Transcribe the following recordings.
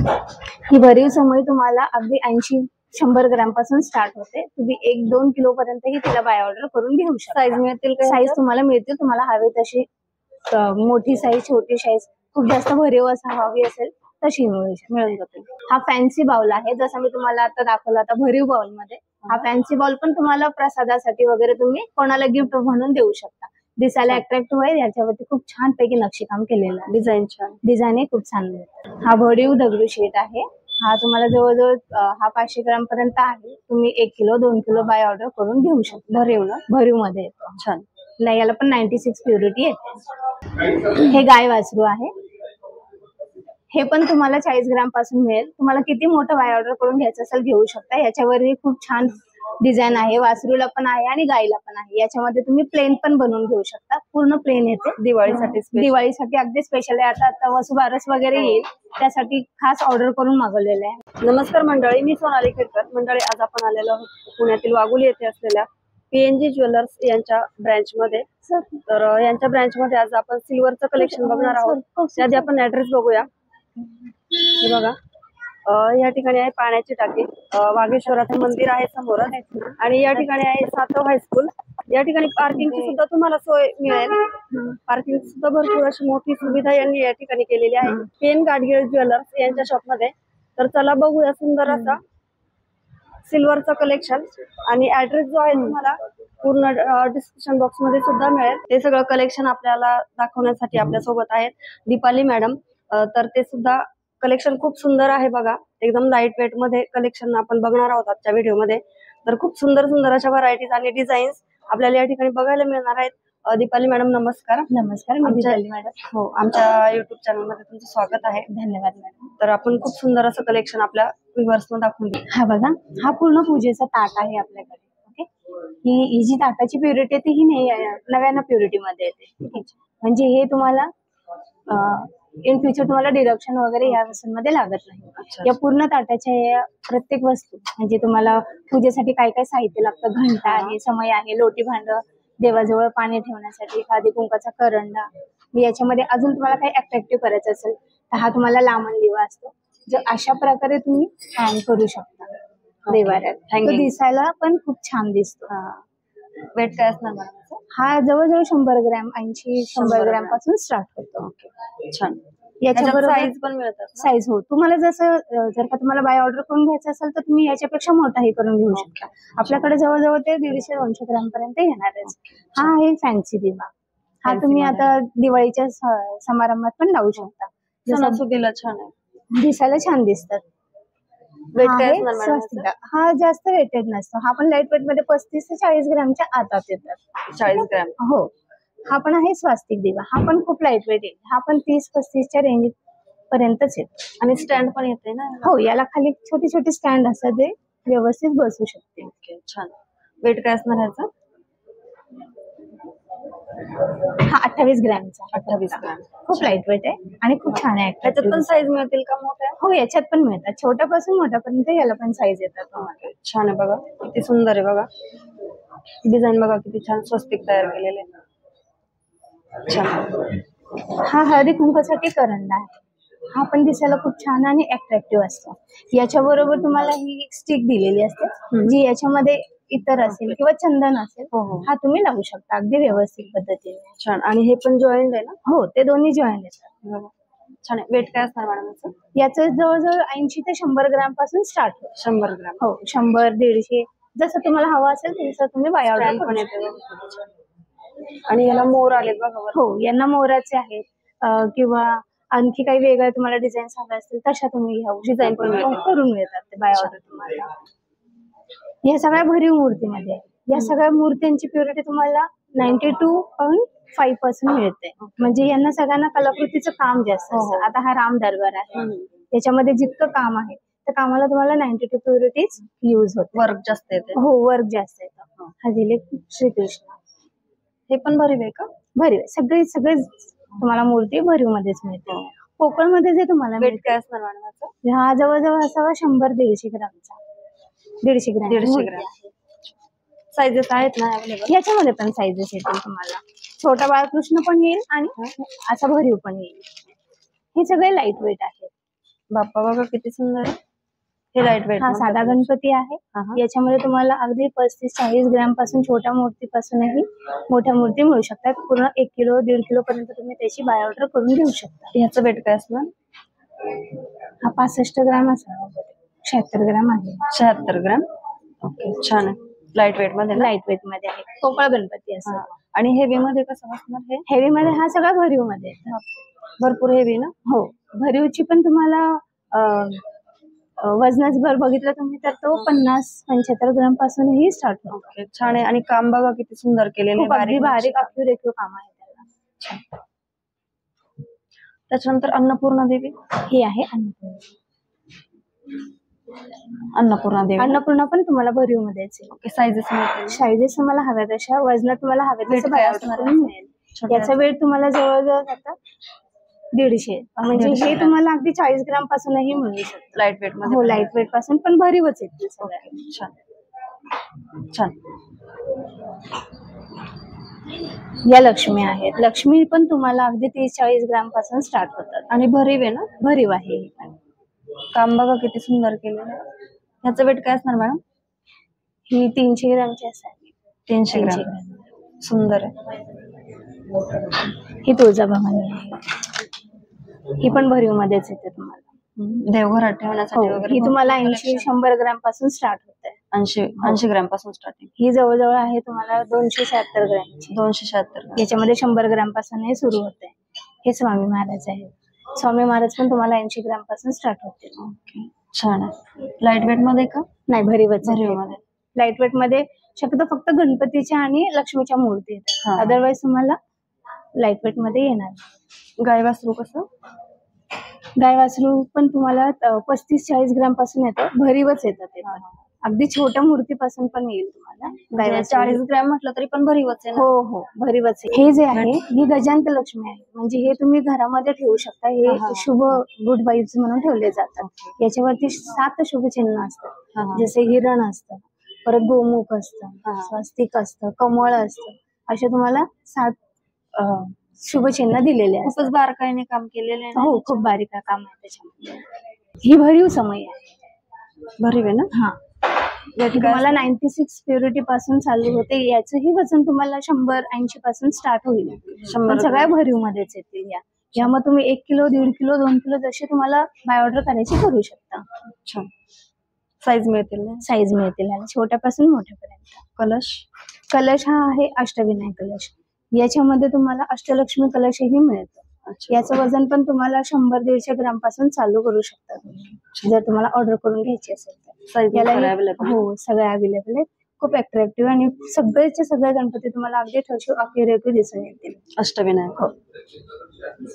ही भरीव समई तुम्हाला अगदी 80-100 ग्रॅम पासून स्टार्ट होते. तुम्ही 1-2 किलो पर्यंतही तिला बाय ऑर्डर करून घेऊ शकता. साईज मिळतील का? साईज तुम्हाला मिळतील, तुम्हाला हवी तशी मोठी साईज, छोटी साईज, खूप जास्त भरीव असा हवी असेल तशी मिळून जाते. हा फॅन्सी बाउल आहे, जसं मी तुम्हाला आता दाखवला आता भरीव बाउल मध्ये. हा फॅन्सी बाउल पण तुम्हाला प्रसादासाठी वगैरे तुम्ही कोणाला गिफ्ट म्हणून देऊ शकता. दिसायला अट्रॅक्टिव्ह आहे, याच्यावरती खूप छान पैकी नक्षीकाम केलेलं आहे. डिझाईन छान, डिझाईन खूप छान आहे. हा भरीव दगडूशेठ आहे. हा तुम्हाला जवळजवळ हा 500 ग्रॅम पर्यंत आहे. तुम्ही 1 किलो 2 किलो बाय ऑर्डर करून घेऊ शकता. भरीव मध्ये येतो. छान. नाही, याला पण 96 प्युरिटी येते. हे गाय वासरू आहे. हे पण तुम्हाला 40 ग्रॅम पासून मिळेल. तुम्हाला किती मोठं बाय ऑर्डर करून घ्यायचं असेल घेऊ शकता. याच्यावरही खूप छान डिझाईन आहे. वासरूला पण आहे आणि गायला पण आहे. याच्यामध्ये तुम्ही प्लेन पण बनवून घेऊ शकता. पूर्ण प्लेन येते. दिवाळीसाठी अगदी स्पेशल आहे. आता वसुबारस वगैरे येईल, त्यासाठी खास ऑर्डर करून मागवलेले आहे. नमस्कार मंडळी, मी सोनाली खेडकर. मंडळी, आज आपण आलेलो आहोत पुण्यातील वाघोली येथे असलेल्या PNG ज्वेलर्स यांच्या ब्रँच मध्ये. तर यांच्या ब्रँच मध्ये आज आपण सिल्वरचं कलेक्शन बघणार आहोत. त्याआधी आपण ऍड्रेस बघूया. हे बघा, या ठिकाणी आहे पाण्याची टाकी, वाघेश्वराचं मंदिर आहे समोर, आणि या ठिकाणी आहे सातव हायस्कूल. या ठिकाणी पार्किंगची सुद्धा तुम्हाला सोय मिळेल. पार्किंग सुद्धा भरपूर अशी मोठी सुविधा यांनी या ठिकाणी केलेली आहे पेन गाडगिळ ज्वेलर्स यांच्या शॉप मध्ये. तर चला बघूया सुंदर असा सिल्वरचं कलेक्शन. आणि ऍड्रेस जो आहे तुम्हाला पूर्ण डिस्क्रिप्शन बॉक्स मध्ये सुद्धा मिळेल. ते सगळं कलेक्शन आपल्याला दाखवण्यासाठी आपल्या सोबत आहेत दीपाली मॅडम. तर ते सुद्धा कलेक्शन खूप सुंदर आहे बघा. एकदम लाईट वेट मध्ये कलेक्शन आपण बघणार आहोत आजच्या व्हिडिओमध्ये. तर खूप सुंदर सुंदर अशा व्हरायटीज आणि डिझाईन्स आपल्याला या ठिकाणी बघायला मिळणार आहेत. दीपाली मॅडम नमस्कार. नमस्कार, मी दीपाली मॅडम. हो, आमच्या युट्यूब चॅनल मध्ये तुमचं स्वागत आहे. धन्यवाद मॅडम. तर आपण खूप सुंदर असं कलेक्शन आपल्या व्ह्युअर्स मध्ये दाखवून देऊ. हा बघा, हा पूर्ण पूजेचा ताट आहे आपल्याकडे. ओके, ही जी ताटाची प्युरिटी आहे ही नाही 99 प्युरिटी मध्ये येते. म्हणजे हे तुम्हाला इन फ्युचर तुम्हाला डिडक्शन वगैरे या वस्तूंमध्ये लागत नाही. या पूर्ण ताटाच्या या प्रत्येक वस्तू म्हणजे तुम्हाला पूजेसाठी काय काय साहित्य लागतं, घंटा आहे, समय आहे, लोटी भांड, देवाजवळ पाणी ठेवण्यासाठी, हळदी कुंकाचा करंडा. याच्यामध्ये अजून तुम्हाला काही अट्रॅक्टिव्ह करायचं असेल तर हा तुम्हाला लांबण दिवा असतो, जो अशा प्रकारे तुम्ही हँग करू शकता देवाऱ्यात. तो दिसायला पण खूप छान दिसतो. वेट काय असणार मॅडम? हा जवळजवळ 100 ग्रॅम, 80-100 ग्रॅम पासून स्टार्ट होतो. छान. याच्याबरोबर साईज पण मिळतात. साईज हो, तुम्हाला जसं जर का तुम्हाला बाय ऑर्डर करून घ्यायचं असेल तर तुम्ही याच्यापेक्षा मोठाही करून घेऊ शकता. आपल्याकडे जवळजवळ ते 150-200 ग्रॅम पर्यंत येणारच. हा आहे फॅन्सी दिवा. हा तुम्ही आता दिवाळीच्या समारंभात पण लावू शकता. सणासुदीला छान आहे, दिसायला छान दिसतात. हा जास्त वेटेड नसतो. हा पण लाईट वेट मध्ये 35 ते 40 ग्रॅमच्या आतात येतात. 40 ग्रॅम. हो, हा पण आहे स्वास्तिक दिवा. हा पण खूप लाईट वेट आहे. हा पण 30-35च्या रेंज पर्यंतच येतो. आणि स्टँड पण येते ना? हो, याला खाली छोटी छोटी स्टँड असतात, जे व्यवस्थित बसू शकते. ओके, छान. वेट काय असणार ह्याचा? हा 28 ग्रॅमचा. 28 ग्रॅम. खूप लाईट वेट आहे आणि खूप छान आहे. त्याच्यात पण साईज मिळतील का मोठ्या? हो, याच्यात पण मिळतात. छोट्यापासून मोठ्यापर्यंत याला पण साईज येतात. छान आहे बघा, किती सुंदर आहे बघा. डिझाईन बघा किती छान, स्वस्तिक तयार केलेले. छान. हा हळदी कुंकासाठी करंडा आहे. हा पण दिसायला खूप छान आणि अट्रॅक्टिव्ह असतो. याच्या बरोबर तुम्हाला ही स्टिक दिलेली असते, जी याच्यामध्ये इतर असेल किंवा चंदन असेल, हा तुम्ही लावू शकता अगदी व्यवस्थित पद्धतीने. छान. आणि हे पण जॉईंट आहे ना? हो, ते दोन्ही जॉईंट येतात. छान आहे. वेट काय असणार मॅडम याचं? याचं जवळजवळ 80 ते 100 ग्रॅम पासून स्टार्ट होतं. 100 ग्रॅम. हो, 100-150 जसं तुम्हाला हवं असेल तसं तुम्ही बाय ऑर्डर पण येते. आणि याला मोर आलेत बघा. हो, यांना मोराचे आहेत किंवा आणखी काही वेगळ्या तुम्हाला डिझाईन हव्या असतील तशा तुम्ही डिझाईन करून मिळतात ते बाय ऑर्डर तुम्हाला. या सगळ्या भरीव मूर्तीमध्ये आहे. या सगळ्या मूर्त्यांची प्युरिटी तुम्हाला 92.5% मिळते. म्हणजे यांना सगळ्यांना कलाकृतीचं काम जास्त असतं. आता हा राम दरबार आहे, त्याच्यामध्ये जितकं काम आहे त्या कामाला तुम्हाला 92 प्युरिटीज यूज होते. वर्क जास्त येते. हो, वर्क जास्त येतं. हा दिले श्रीकृष्ण. हे पण भरीव आहे का? भरीव आहे. सगळे तुम्हाला मूर्ती भरीव मध्येच मिळते. पोकळ मध्ये जे तुम्हाला वेट काय असणार मॅडम? हा जवळजवळ असावा 100-150 ग्रॅमचा. 150 ग्रॅम. साईजेस आहेत ना अवेलेबल? याच्यामध्ये पण साईजेस येतील तुम्हाला. छोटा बाळकृष्ण पण येईल आणि असा भरीव पण येईल. हे सगळे लाईट वेट आहेत. बाप्पा बघा किती सुंदर आहे. हे लाईट वेट हा साधा गणपती आहे. याच्यामध्ये तुम्हाला अगदी 35-40 ग्रॅम पासून छोट्या मूर्तीपासूनही मोठ्या मूर्ती मिळू शकतात. पूर्ण 1 किलो 1.5 किलो पर्यंत तुम्ही त्याची बाय ऑर्डर करून घेऊ शकता. ह्याचं वेट काय असणार? हा 65 ग्रॅम असा 76 ग्रॅम आहे. 76 ग्रॅम. ओके, छान आहे. लाईट वेट मध्ये लाईट वेट मध्ये आहे. पोकळ गणपती असं. आणि हेवी मध्ये कसं असणार? हे हेवी मध्ये हा सगळा भरीव मध्ये भरपूर हेवी ना? हो, भरीवची पण तुम्हाला वजनाच भर बघितलं तुम्ही तर तो 50-75 ग्रॅम पासूनही स्टार्ट होतो. ओके, छान आहे. आणि काम बघा किती सुंदर केलेलं आहे. बारीक बारीक अक्युरेट काम आहे त्याला. त्याच्यानंतर अन्नपूर्णा देवी ही आहे अन्नपूर्णा देवी. अन्नपूर्णा पण तुम्हाला भरीव मध्येच आहे. ओके, साईजेस साईजेस तुम्हाला हव्या तशा, वजनात तुम्हाला हव्या तसं मिळेल. याचा वेळ तुम्हाला जवळजवळ जातं 150. म्हणजे हे तुम्हाला अगदी 40 ग्रॅम पासूनही मिळू शकतं लाईट वेट मध्ये. हो, लाईट वेट पासून पण भरीवच येतील सगळ्या. छान छान. या लक्ष्मी आहेत. लक्ष्मी पण तुम्हाला अगदी 30-40 ग्रॅम पासून स्टार्ट होतात. आणि भरीव आहे ना? भरीव आहे. काम बघा किती सुंदर केलेलं आहे. ह्याचं वेट काय असणार मॅडम? ही 300 ग्रॅमची असावी. 300 ग्रॅम. सुंदर आहे. ही तुळजाभवानी आहे. ही पण भरीव मध्येच येते तुम्हाला. देवघरात ठेवण्यासाठी वगैरे. ही तुम्हाला 80-100 ग्रॅम पासून स्टार्ट होते. 80 ग्रॅम पासून स्टार्टिंग. ही जवळजवळ आहे तुम्हाला 276 ग्रॅमची. 276. याच्यामध्ये 100 ग्रॅम पासून हे सुरू होते. हे स्वामी महाराज आहेत. स्वामी महाराज पण तुम्हाला 80 ग्रॅम पासून स्टार्ट होते. ओके, छान आहे. लाईट वेट मध्ये का? नाही, भरीवच. भरीव मध्ये. लाईट वेट मध्ये शक्यतो फक्त गणपतीच्या आणि लक्ष्मीच्या मूर्ती येतात. अदरवाईज तुम्हाला लाईट वेट मध्ये येणार. गाय वासरू कसं? गाय वासरू पण तुम्हाला 35-40 ग्रॅम पासून येतं. भरीवच येतं ते पण. अगदी छोट्या मूर्तीपासून पण येईल तुम्हाला. गाय वासरू 40 ग्रॅम म्हटलं तरी पण भरीवच आहे. हो, भरीवच आहे. हे जे आहे ही गजांत लक्ष्मी आहे. म्हणजे हे तुम्ही घरामध्ये ठेवू शकता. हे शुभ गुड वाईब्स म्हणून ठेवले जातात. याच्यावरती 7 शुभ चिन्ह असतात. जसे हिरण असतं, परत गोमुख असतं, स्वस्तिक असतं, कमळ असतं. असे तुम्हाला 7 शुभ चिन्ह दिलेले असतात. खूपच बारकाईने काम केलेले आहे. हो, खूप बारीक काम आहे त्याच्यामध्ये. ही भरीव समय आहे. भरीव आहे ना? हा, तुम्हाला 96 प्युरिटी पासून चालू होते. याचंही वजन तुम्हाला 100-80 पासून स्टार्ट होईल. सगळ्या भरीव मध्येच येतील. यामध्ये तुम्ही 1 किलो 1.5 किलो 2 किलो जशी तुम्हाला बाय ऑर्डर करायची करू शकता. छान साईज मिळतील ना? साईज मिळतील छोट्यापासून मोठ्यापर्यंत. कलश हा आहे अष्टविनायक कलश. याच्यामध्ये तुम्हाला अष्टलक्ष्मी कलशही मिळतं. याचं वजन पण तुम्हाला 100-150 ग्रॅम पासून चालू करू शकता तुम्ही, जर तुम्हाला ऑर्डर करून घ्यायची असेल तर. हो, सगळे अवेलेबल आहेत. खूप अट्रॅक्टिव्ह आणि सगळेचे सगळे गणपती तुम्हाला अगदी ठसू अक्युरेट दिसून येतील. अष्टविनायक. हो,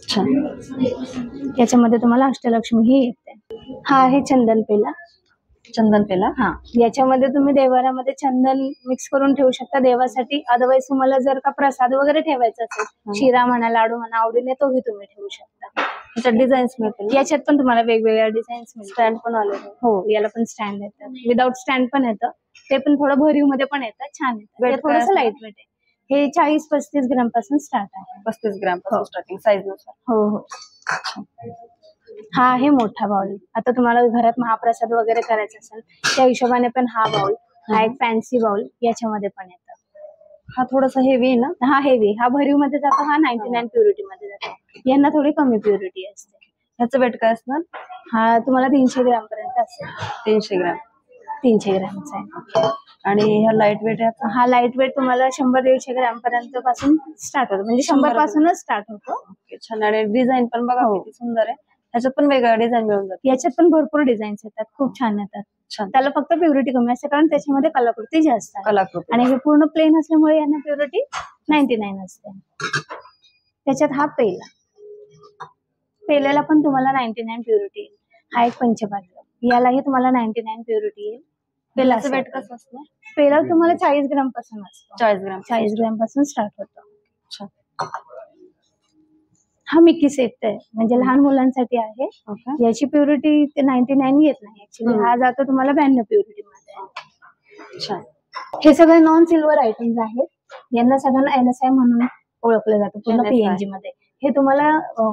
छान. याच्यामध्ये तुम्हाला अष्टलक्ष्मी ही येते. हा आहे चंदन पेला. चंदन पेला. हा, याच्यामध्ये तुम्ही देवाऱ्यामध्ये चंदन मिक्स करून ठेवू शकता देवासाठी. अदरवाईज तुम्हाला जर का प्रसाद वगैरे ठेवायचा असेल, शिरा म्हणा, लाडू म्हणा, आवडीने तोही तुम्ही ठेवू शकता. याच्यात डिझाईन्स मिळतील. याच्यात पण तुम्हाला वेगवेगळ्या डिझाईन्स मिळतील. स्टँड पण आले. हो, याला पण स्टँड येतं. विदाउट स्टँड पण येतं. ते पण थोडं भरीव मध्ये पण येतं. छान येतं. थोडंसं लाईट वेट आहे. हे 40-35 ग्रॅम पासून स्टार्ट आहे. 35 ग्रॅम पासून स्टार्टिंग साईज नुसार. हो. हा आहे मोठा बाउल. आता तुम्हाला घरात महाप्रसाद वगैरे करायचा असेल त्या हिशोबाने पण हा बाउल. हा एक फॅन्सी बाउल याच्यामध्ये पण येतं. हा थोडासा हेवी आहे ना? हा हेवी. हा भरीव मध्ये जातो. हा 99 प्युरिटी मध्ये जातो. यांना थोडी कमी प्युरिटी असते. ह्याचं वेट काय असणार? हा तुम्हाला 300 ग्रॅम पर्यंत असेल. 300 ग्रॅम. 300 ग्रॅमचा आहे. आणि ह्या लाईट वेट आहे. हा लाईट वेट तुम्हाला 100-150 ग्रॅम पर्यंत पासून स्टार्ट होतो. म्हणजे 100 पासूनच स्टार्ट होतो. छान. आणि डिझाईन पण बघा किती सुंदर आहे. ह्याच्यात पण वेगळ्या डिझाईन मिळून जातात. याच्यात पण भरपूर डिझाईन्स येतात. खूप छान येतात. त्याला फक्त प्युरिटी कमी असते कारण त्याच्यामध्ये कलाकृती जास्त आहे. आणि हे पूर्ण प्लेन असल्यामुळे यांना प्युरिटी 99 असते. त्याच्यात हा पेला. पेल्याला पण तुम्हाला 99 प्युरिटी येईल. हा एक पंचपात्र. यालाही तुम्हाला 99 प्युरिटी येईल. पेलाचं वेट कसं असतं? पेला तुम्हाला 40 ग्रॅम पासून असतो. 40 ग्रॅम पासून स्टार्ट होतो. हा मिकी सेट आहे. म्हणजे लहान मुलांसाठी आहे. याची प्युरिटी 99 येत नाही ऍक्च्युली. हा जातो तुम्हाला 92 प्युरिटी मध्ये. हे सगळे नॉन सिल्वर आयटम्स आहेत. यांना सगळ्यांना NSI म्हणून ओळखलं जातं पूर्ण PNG मध्ये. हे तुम्हाला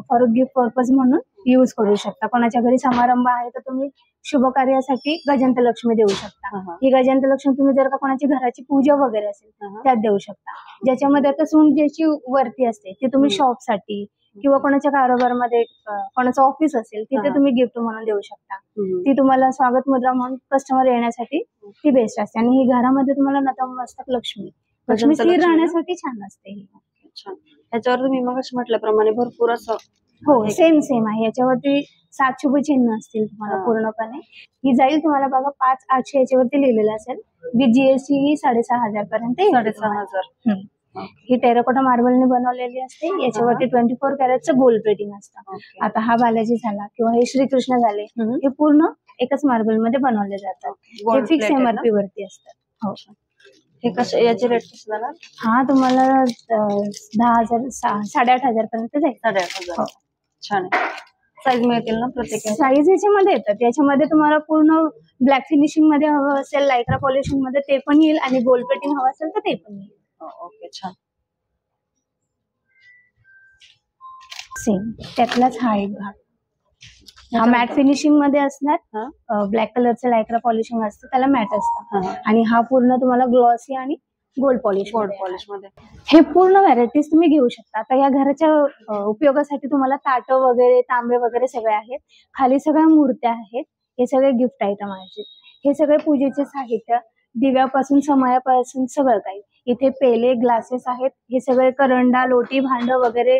फॉर गिफ्ट पर्पज म्हणून युज करू शकता. कोणाच्या घरी समारंभ आहे तर तुम्ही शुभ कार्यासाठी गजांत लक्ष्मी देऊ शकता. ही गजांत लक्ष्मी तुम्ही जर का कोणाची घराची पूजा वगैरे असेल त्यात देऊ शकता. ज्याच्यामध्ये आता सून ज्याची वरती असते ती तुम्ही शॉपसाठी किंवा कोणाच्या कारोबारमध्ये कोणाचं ऑफिस असेल तिथे तुम्ही गिफ्ट म्हणून देऊ शकता. ती तुम्हाला स्वागत मुद्रा म्हणून कस्टमर येण्यासाठी ती बेस्ट असते. आणि ही घरामध्ये तुम्हाला नतमस्तक लक्ष्मी स्थिर राहण्यासाठी छान असते ही. छान. याच्यावर तुम्ही मगाशी म्हटल्याप्रमाणे भरपूर असं हो सेम आहे. याच्यावरती 7 शुभ चिन्ह असतील तुम्हाला पूर्णपणे. ही जाईल तुम्हाला बघा 5,800 याच्यावरती लिहिलेलं असेल. विथ जीएसटी ही 6,500 पर्यंत. 6,500. ही टेराकोटा मार्बलने बनवलेली असते. याच्यावरती 24 कॅरेटचं गोल्ड प्लेटिंग असतं. आता हा बालाजी झाला किंवा हे श्रीकृष्ण झाले हे पूर्ण एकच मार्बल मध्ये बनवले जातात. हे फिक्स एमआरपी वरती असतात. हो. हे कसे याचे रेट कसे जाणार? हा तुम्हाला 10,000 8,500 पर्यंत जाईल. 8,500. छान आहे. साईज मिळतील ना प्रत्येक? साईज याच्यामध्ये येतात. याच्यामध्ये तुम्हाला पूर्ण ब्लॅक फिनिशिंग मध्ये हवं असेल, लायक्रा पॉलिशिंग मध्ये ते पण येईल आणि गोल्ड प्लेटिंग हवं असेल तर ते पण येईल. ओके छान. सेम त्यातलाच हा एक भाग. हा मॅट फिनिशिंग मध्ये असणार. ब्लॅक कलरचं लायक्रा पॉलिशिंग असतं त्याला मॅट असतं. आणि हा पूर्ण तुम्हाला ग्लॉसी आणि गोल्ड पॉलिश मध्ये. हे पूर्ण व्हरायटीज तुम्ही घेऊ शकता. आता या घराच्या उपयोगासाठी तुम्हाला ताटं वगैरे तांबे वगैरे सगळे आहेत. खाली सगळ्या मूर्त्या आहेत. हे सगळे गिफ्ट आयटम आहेत. हे सगळे पूजेचे साहित्य दिव्यापासून समयापासून सगळं काही. इथे पेले ग्लासेस आहेत. हे सगळे करंडा लोटी भांड वगैरे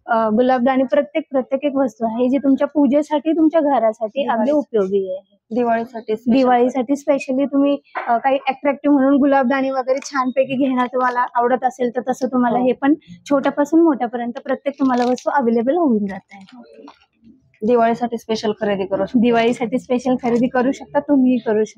गुलाबदाणी प्रत्येक एक वस्तू आहे जी तुमच्या पूजेसाठी तुमच्या घरासाठी अगदी उपयोगी आहे. दिवाळीसाठी स्पेशली तुम्ही काही अट्रॅक्टिव्ह म्हणून गुलाबदाणी वगैरे छानपैकी घेणं तुम्हाला आवडत असेल तर तसं तुम्हाला हे पण छोट्यापासून मोठ्यापर्यंत प्रत्येक तुम्हाला वस्तू अवेलेबल होऊन जात आहे. दिवाळीसाठी स्पेशल खरेदी करू शकता तुम्ही करू शकता.